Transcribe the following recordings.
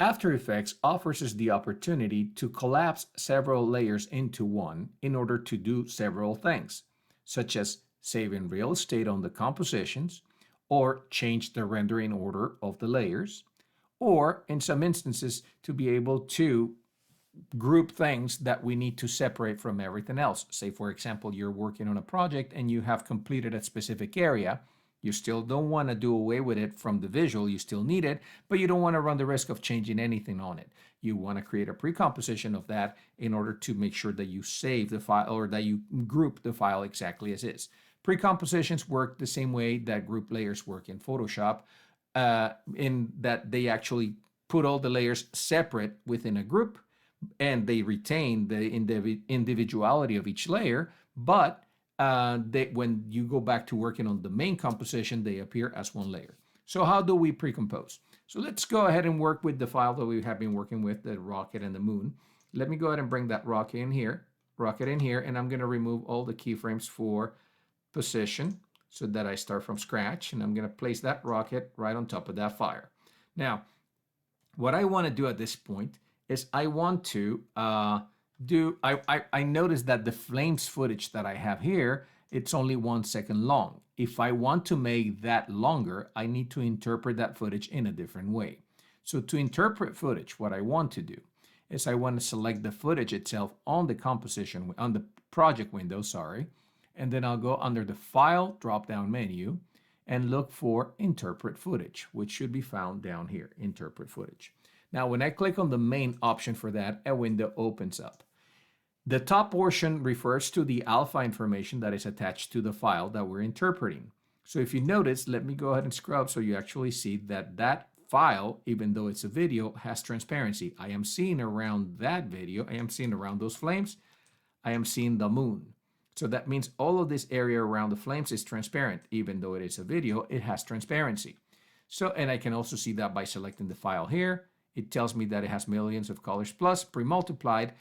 After Effects offers us the opportunity to collapse several layers into one in order to do several things, such as saving real estate on the compositions, or change the rendering order of the layers, or in some instances, to be able to group things that we need to separate from everything else. Say, for example, you're working on a project and you have completed a specific area. You still don't want to do away with it from the visual. You still need it, but you don't want to run the risk of changing anything on it. You want to create a pre-composition of that in order to make sure that you save the file or that you group the file exactly as is. Pre-compositions work the same way that group layers work in Photoshop, in that they actually put all the layers separate within a group, and they retain the individuality of each layer, but when you go back to working on the main composition, they appear as one layer. So how do we pre-compose? So let's go ahead and work with the file that we have been working with, the rocket and the moon. Let me go ahead and bring that rocket in here, and I'm going to remove all the keyframes for position so that I start from scratch, and I'm going to place that rocket right on top of that fire. Now, what I want to do at this point is I want to I noticed that the flames footage that I have here, it's only 1 second long. If I want to make that longer, I need to interpret that footage in a different way. So to interpret footage, what I want to do is I want to select the footage itself on the composition, on the project window, sorry, and then I'll go under the File drop-down menu and look for Interpret Footage, which should be found down here, Interpret Footage. Now, when I click on the main option for that, a window opens up. The top portion refers to the alpha information that is attached to the file that we're interpreting. So if you notice, let me go ahead and scrub so you actually see that that file, even though it's a video, has transparency. I am seeing around that video, I am seeing around those flames, I am seeing the moon. So that means all of this area around the flames is transparent. Even though it is a video, it has transparency. So, and I can also see that by selecting the file here. It tells me that it has millions of colors plus pre-multiplied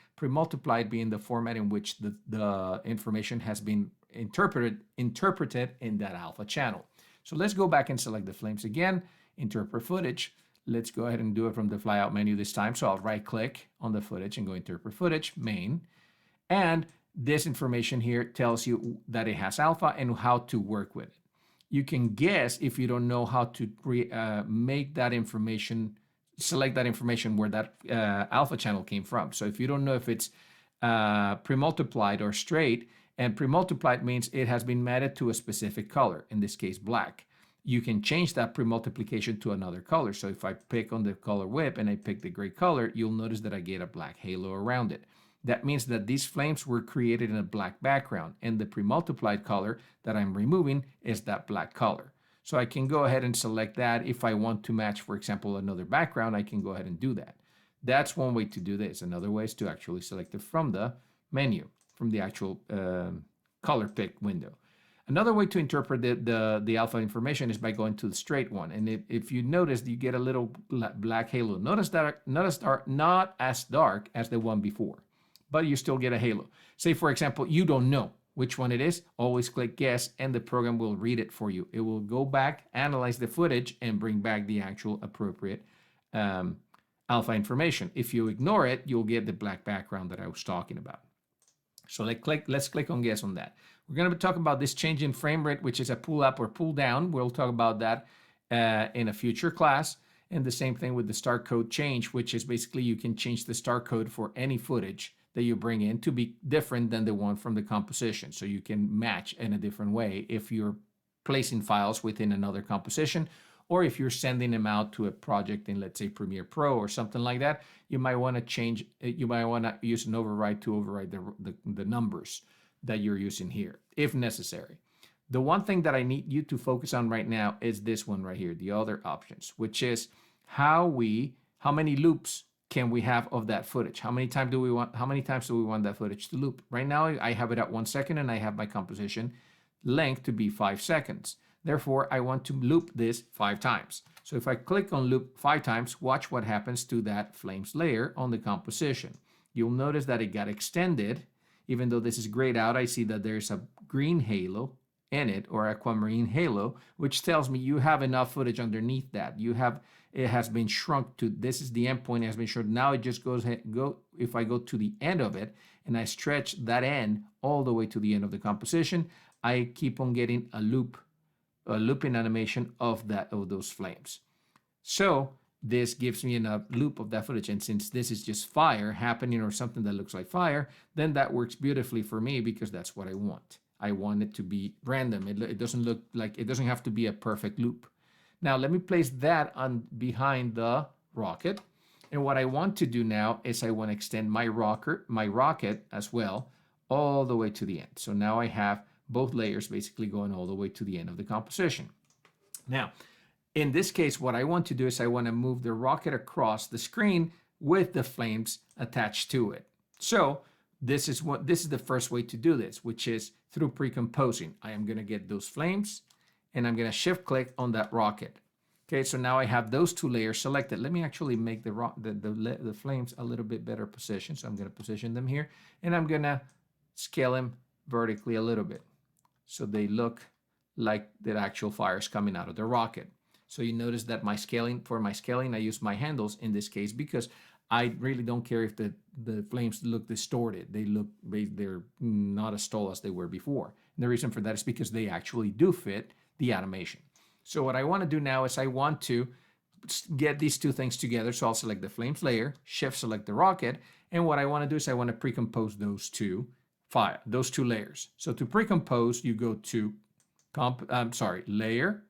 being the format in which the information has been interpreted in that alpha channel. So let's go back and select the flames again, interpret footage. Let's go ahead and do it from the flyout menu this time. So I'll right click on the footage and go interpret footage, main. And this information here tells you that it has alpha and how to work with it. You can guess if you don't know how to make that information, select that information where that alpha channel came from. So if you don't know if it's pre-multiplied or straight, and pre-multiplied means it has been matted to a specific color, in this case black. You can change that pre-multiplication to another color. So if I pick on the color whip and I pick the gray color, you'll notice that I get a black halo around it. That means that these flames were created in a black background, and the pre-multiplied color that I'm removing is that black color. So I can go ahead and select that. If I want to match, for example, another background, I can go ahead and do that. That's one way to do this. Another way is to actually select it from the menu, from the actual color pick window. Another way to interpret the alpha information is by going to the straight one. And if you notice, you get a little black halo. Notice that not as dark as the one before, but you still get a halo. Say, for example, you don't know which one it is, always click guess, and the program will read it for you. It will go back, analyze the footage, and bring back the actual appropriate alpha information. If you ignore it, you'll get the black background that I was talking about. So let's click on guess on that. We're going to talk about this change in frame rate, which is a pull up or pull down. We'll talk about that in a future class. And the same thing with the start code change, which is basically you can change the start code for any footage that you bring in to be different than the one from the composition. So you can match in a different way if you're placing files within another composition, or if you're sending them out to a project in, let's say, Premiere Pro or something like that. You might want to change, you might want to use an override to override the numbers that you're using here, if necessary. The one thing that I need you to focus on right now is this one right here, the other options, which is how many loops can we have of that footage? How many times do we want that footage to loop? Right now, I have it at 1 second and I have my composition length to be 5 seconds. Therefore, I want to loop this 5 times. So if I click on loop 5 times, watch what happens to that flames layer on the composition. You'll notice that it got extended. Even though this is grayed out, I see that there's a green halo in it, or aquamarine halo, which tells me you have enough footage underneath that. You have it has been shrunk to, this is the endpoint, it has been shrunk. Now it just goes, if I go to the end of it and I stretch that end all the way to the end of the composition, I keep on getting a looping animation of those flames. So this gives me a loop of that footage. And since this is just fire happening or something that looks like fire, then that works beautifully for me because that's what I want. I want it to be random. It doesn't look like, it doesn't have to be a perfect loop. Now let me place that on behind the rocket. And what I want to do now is I want to extend my rocket as well, all the way to the end. So now I have both layers basically going all the way to the end of the composition. Now, in this case, what I want to do is I want to move the rocket across the screen with the flames attached to it. So this is the first way to do this, which is through precomposing. I am going to get those flames and I'm going to shift click on that rocket. Okay, so now I have those two layers selected. Let me actually make the flames a little bit better position. So I'm going to position them here and I'm going to scale them vertically a little bit so they look like the actual fire is coming out of the rocket. So you notice that for my scaling, I use my handles in this case because I really don't care if the flames look distorted. They're not as tall as they were before. And the reason for that is because they actually do fit the animation. So what I want to do now is I want to get these two things together. So I'll select the flames layer, shift select the rocket. And what I want to do is I want to precompose those two layers. So to precompose, you go to layer,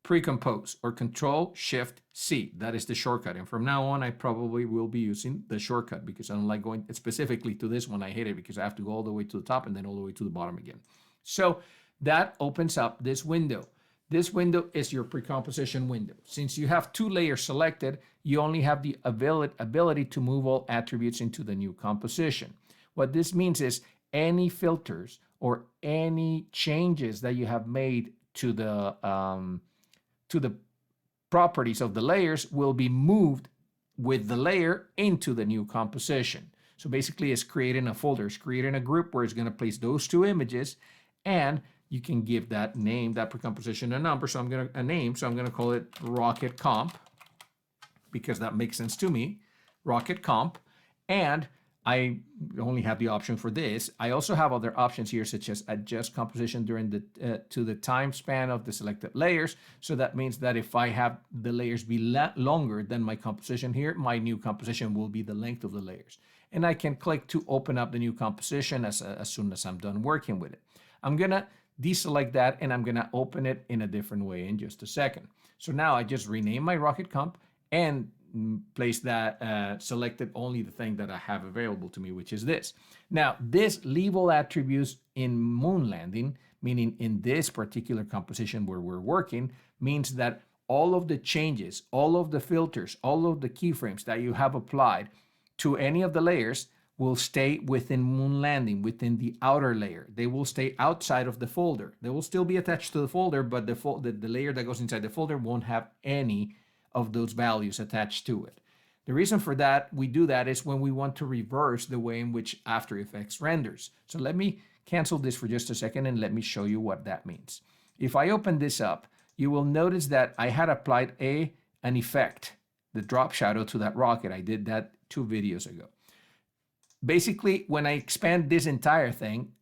precompose, or Control-Shift-C. That is the shortcut. And from now on, I probably will be using the shortcut because I don't like going specifically to this one. I hate it because I have to go all the way to the top and then all the way to the bottom again. So that opens up this window. This window is your precomposition window. Since you have two layers selected, you only have the ability to move all attributes into the new composition. What this means is any filters or any changes that you have made to the properties of the layers will be moved with the layer into the new composition. So basically it's creating a folder, it's creating a group where it's going to place those two images, and you can give that name, that precomposition, a number. So I'm going to call it Rocket Comp because that makes sense to me, Rocket Comp. And I only have the option for this. I also have other options here, such as adjust composition during to the time span of the selected layers. So that means that if I have the layers be longer than my composition here, my new composition will be the length of the layers. And I can click to open up the new composition as soon as I'm done working with it. I'm gonna deselect that and I'm gonna open it in a different way in just a second. So now I just rename my Rocket Comp and place that selected only the thing that I have available to me, which is this. Now, this leave all attributes in moon landing, meaning in this particular composition where we're working, means that all of the changes, all of the filters, all of the keyframes that you have applied to any of the layers will stay within moon landing, within the outer layer. They will stay outside of the folder. They will still be attached to the folder, but the layer that goes inside the folder won't have any of those values attached to it. The reason for that, we do that is when we want to reverse the way in which After Effects renders. So let me cancel this for just a second and let me show you what that means. If I open this up, you will notice that I had applied an effect, the drop shadow to that rocket. I did that 2 videos ago. Basically, when I expand this entire thing,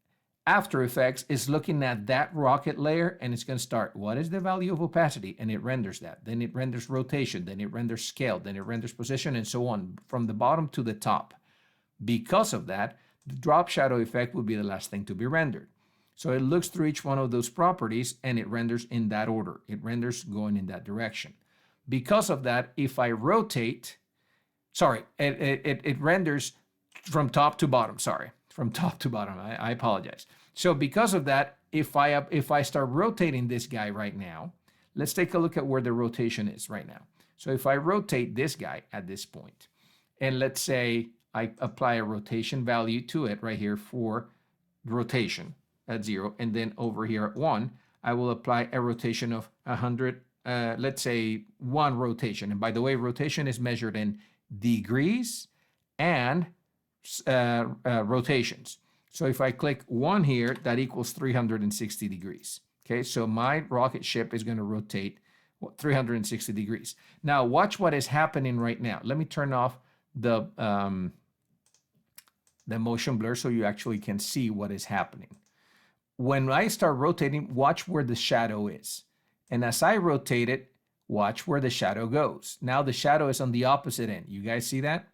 After Effects is looking at that rocket layer and it's going to start, what is the value of opacity? And it renders that. Then it renders rotation, then it renders scale, then it renders position, and so on, from the bottom to the top. Because of that, the drop shadow effect will be the last thing to be rendered. So it looks through each one of those properties and it renders in that order. It renders going in that direction. Because of that, if I rotate, it renders from top to bottom, from top to bottom. I apologize. So because of that, if I start rotating this guy right now, let's take a look at where the rotation is right now. So if I rotate this guy at this point, and let's say I apply a rotation value to it right here for rotation at 0, and then over here at 1, I will apply a rotation of 100, let's say 1 rotation. And by the way, rotation is measured in degrees and rotations. So if I click 1 here, that equals 360 degrees. Okay, so my rocket ship is going to rotate 360 degrees. Now watch what is happening right now. Let me turn off the motion blur so you actually can see what is happening. When I start rotating, watch where the shadow is. And as I rotate it, watch where the shadow goes. Now the shadow is on the opposite end. You guys see that?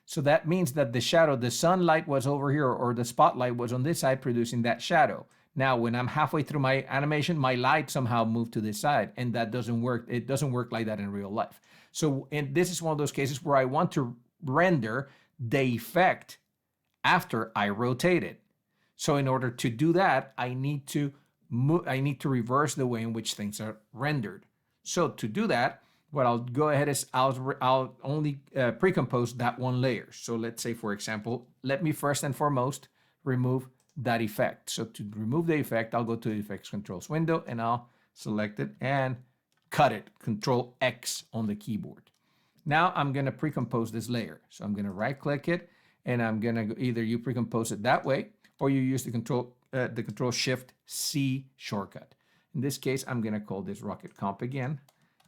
So that means that the shadow, the sunlight was over here, or the spotlight was on this side producing that shadow. Now, when I'm halfway through my animation, my light somehow moved to this side, and that doesn't work. It doesn't work like that in real life. So, and this is one of those cases where I want to render the effect after I rotate it. So in order to do that, I need to reverse the way in which things are rendered. So to do that, what I'll go ahead is I'll only pre-compose that one layer. So let's say, for example, let me first and foremost remove that effect. So to remove the effect, I'll go to the Effects Controls window and I'll select it and cut it, Control X on the keyboard. Now I'm going to pre-compose this layer. So I'm going to right click it and I'm going to either you pre-compose it that way or you use the Control Shift C shortcut. In this case, I'm going to call this Rocket Comp again.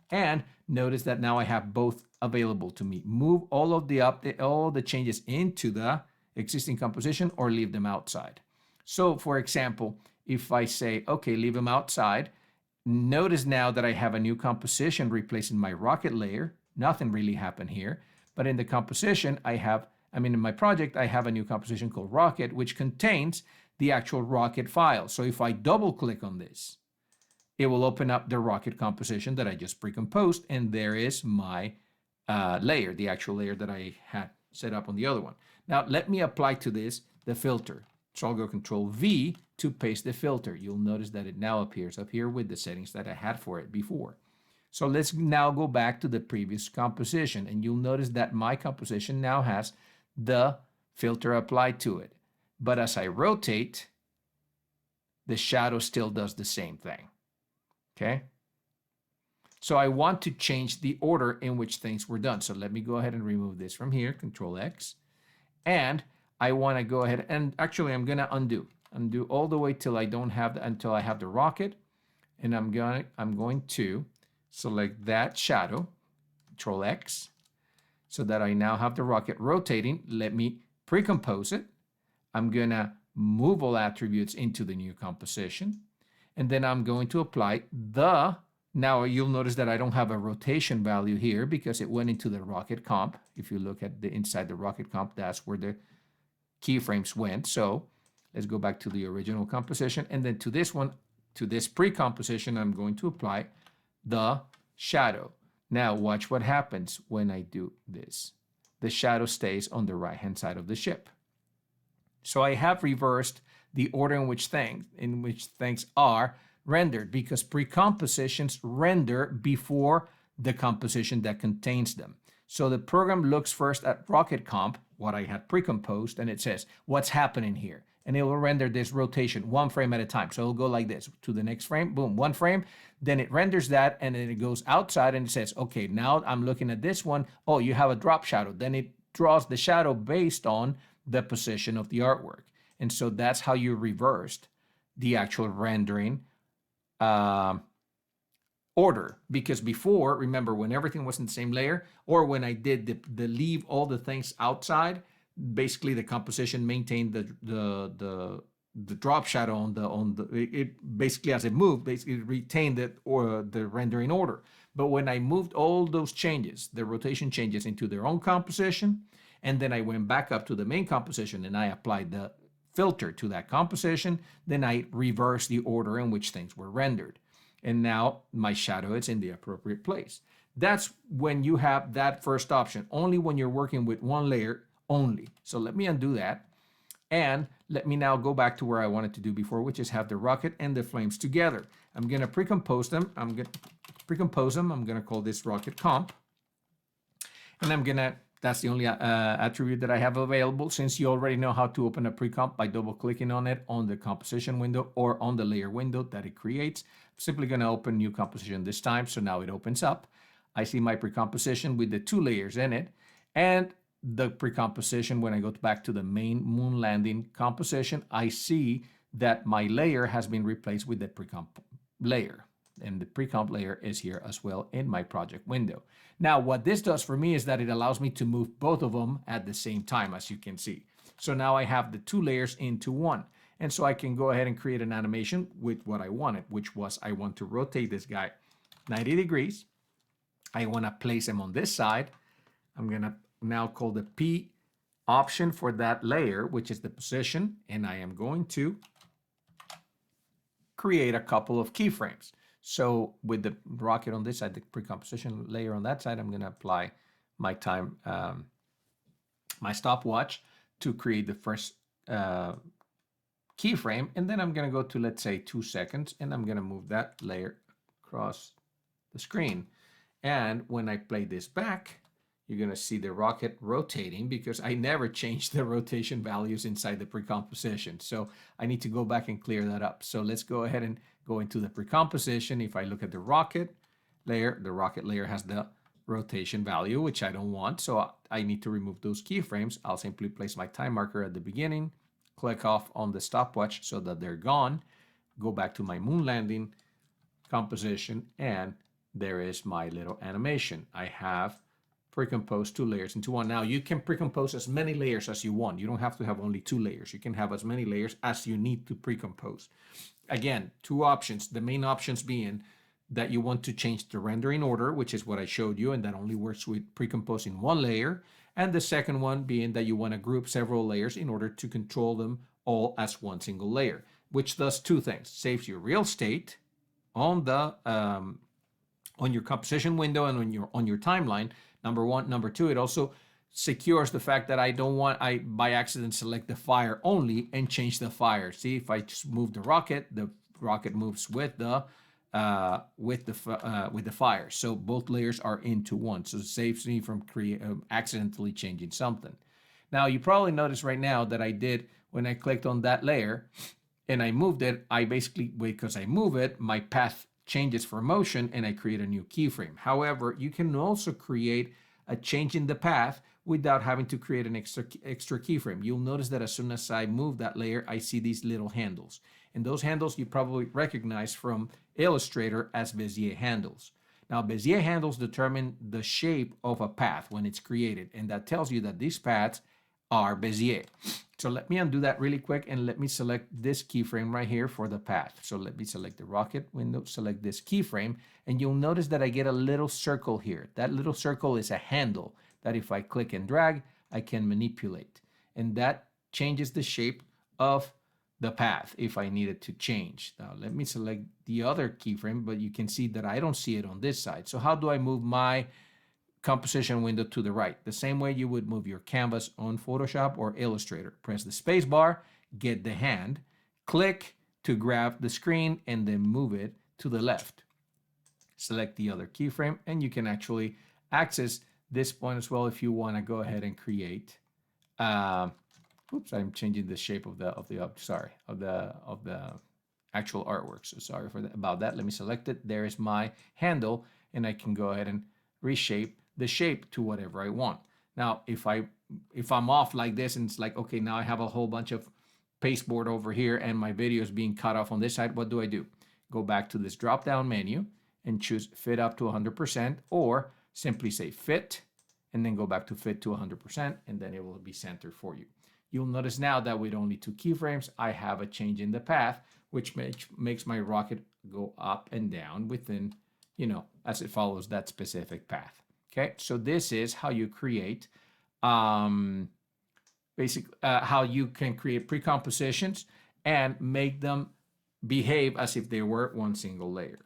And notice that now I have both available to me. Move all of the changes into the existing composition or leave them outside. So for example, if I say, okay, leave them outside, notice now that I have a new composition replacing my rocket layer. Nothing really happened here. But in the composition, in my project, I have a new composition called Rocket, which contains the actual Rocket file. So if I double click on this, it will open up the Rocket composition that I just pre-composed, and there is my layer, the actual layer that I had set up on the other one. Now, let me apply to this the filter. So I'll go Control V to paste the filter. You'll notice that it now appears up here with the settings that I had for it before. So let's now go back to the previous composition, and you'll notice that my composition now has the filter applied to it. But as I rotate, the shadow still does the same thing. Okay, so I want to change the order in which things were done. So let me go ahead and remove this from here, Control X. And I want to go ahead and actually I'm going to undo all the way till I don't have until I have the rocket. And I'm going to select that shadow, Control X, so that I now have the rocket rotating. Let me pre-compose it. I'm going to move all attributes into the new composition. And then I'm going to apply now you'll notice that I don't have a rotation value here because it went into the Rocket Comp. If you look at inside the Rocket Comp, that's where the keyframes went. So let's go back to the original composition. And then to this one, to this pre-composition, I'm going to apply the shadow. Now watch what happens when I do this. The shadow stays on the right-hand side of the ship. So I have reversed the order in which things are rendered, because precompositions render before the composition that contains them. So the program looks first at Rocket Comp, what I had precomposed, and it says, what's happening here? And it will render this rotation one frame at a time. So it'll go like this to the next frame, boom, one frame. Then it renders that, and then it goes outside and it says, okay, now I'm looking at this one. Oh, you have a drop shadow. Then it draws the shadow based on the position of the artwork. And so that's how you reversed the actual rendering order. Because before, remember, when everything was in the same layer, or when I did the leave all the things outside, basically the composition maintained the drop shadow on it basically as it moved, basically retained the rendering order. But when I moved all those changes, the rotation changes into their own composition, and then I went back up to the main composition and I applied the filter to that composition, then I reverse the order in which things were rendered. And now my shadow is in the appropriate place. That's when you have that first option, only when you're working with one layer only. So let me undo that. And let me now go back to where I wanted to do before, which is have the rocket and the flames together. I'm going to pre-compose them. I'm going to call this Rocket Comp. And that's the only attribute that I have available, since you already know how to open a pre-comp by double-clicking on it on the composition window or on the layer window that it creates. I'm simply going to open new composition this time, so now it opens up. I see my pre-composition with the 2 layers in it, and the pre-composition, when I go back to the main moon landing composition, I see that my layer has been replaced with the pre-comp layer. and the pre-comp layer is here as well in my project window. Now, what this does for me is that it allows me to move both of them at the same time, as you can see. So now I have the two layers into one. And so I can go ahead and create an animation with what I wanted, which was I want to rotate this guy 90 degrees. I want to place him on this side. I'm going to now call the P option for that layer, which is the position. And I am going to create a couple of keyframes. So with the rocket on this side, the precomposition layer on that side, I'm going to apply my time, my stopwatch to create the first keyframe. And then I'm going to go to, let's say, 2 seconds, and I'm going to move that layer across the screen. And when I play this back, you're going to see the rocket rotating because I never changed the rotation values inside the precomposition. So I need to go back and clear that up. So let's go ahead and go into the precomposition. If I look at the rocket layer has the rotation value, which I don't want. So I need to remove those keyframes. I'll simply place my time marker at the beginning, click off on the stopwatch so that they're gone, go back to my moon landing composition, and there is my little animation. I have precompose 2 layers into one. Now you can precompose as many layers as you want. You don't have to have only 2 layers. You can have as many layers as you need to precompose. Again, 2 options. The main options being that you want to change the rendering order, which is what I showed you, and that only works with precomposing 1 layer. And the second one being that you want to group several layers in order to control them all as one single layer, which does 2 things. Saves you real estate on the on your composition window and on your timeline. Number 1. Number 2, it also secures the fact that I by accident select the fire only and change the fire. See, if I just move the rocket moves with the fire. So both layers are into one. So it saves me from accidentally changing something. Now you probably notice right now that I did, when I clicked on that layer and I moved it, I basically, because I move it, my path changes for motion and I create a new keyframe. However, you can also create a change in the path without having to create an extra keyframe. You'll notice that as soon as I move that layer, I see these little handles. And those handles you probably recognize from Illustrator as Bezier handles. Now, Bezier handles determine the shape of a path when it's created, and that tells you that these paths are Bezier. So let me undo that really quick and let me select this keyframe right here for the path. So let me select the rocket window, select this keyframe, and you'll notice that I get a little circle here. That little circle is a handle that if I click and drag, I can manipulate. And that changes the shape of the path if I need it to change. Now let me select the other keyframe, but you can see that I don't see it on this side. So how do I move my composition window to the right? The same way you would move your canvas on Photoshop or Illustrator. Press the space bar, get the hand, click to grab the screen, and then move it to the left. Select the other keyframe, and you can actually access this point as well if you want to go ahead and create. Oops, I'm changing the shape of the actual artwork. So sorry about that. Let me select it. There is my handle, and I can go ahead and reshape the shape to whatever I want. Now, if I'm off like this and it's like, okay, now I have a whole bunch of pasteboard over here and my video is being cut off on this side, what do? Go back to this drop-down menu and choose fit up to 100%, or simply say fit and then go back to fit to 100%, and then it will be centered for you. You'll notice now that with only 2 keyframes, I have a change in the path, which makes my rocket go up and down within, as it follows that specific path. Okay, so this is how you create, how you can create precompositions and make them behave as if they were one single layer.